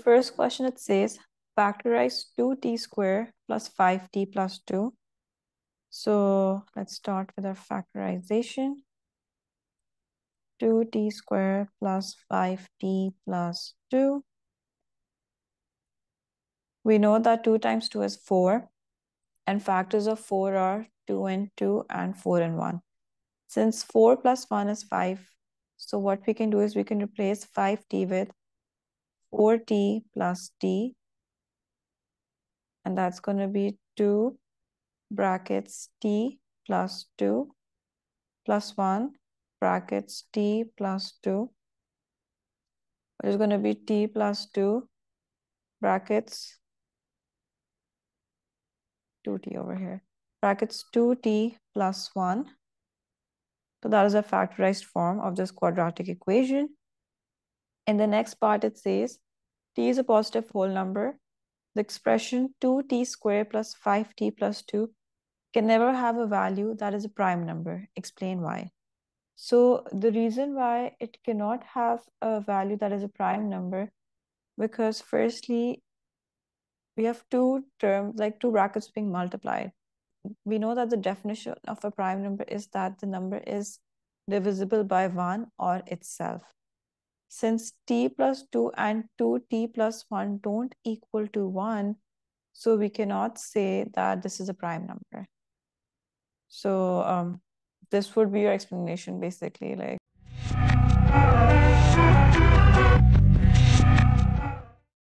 first question, it says factorize 2t squared plus 5t plus 2. So let's start with our factorization. 2t squared plus 5t plus 2. We know that 2 times 2 is 4, and factors of 4 are 2 and 2 and 4 and 1. Since 4 plus 1 is 5, so what we can do is we can replace 5t with 4t plus t, and that's going to be 2 brackets t plus 2 plus 1 brackets t plus 2, which is going to be t plus 2 brackets 2t over here, brackets 2t plus 1. So that is a factorized form of this quadratic equation. In the next part, it says t is a positive whole number. The expression 2t squared plus 5t plus 2 can never have a value that is a prime number. Explain why. So the reason why it cannot have a value that is a prime number, because firstly, we have two terms, like two brackets being multiplied. We know that the definition of a prime number is that the number is divisible by 1 or itself. Since t plus 2 and 2t plus 1 don't equal to 1, so we cannot say that this is a prime number. So this would be your explanation, basically. Like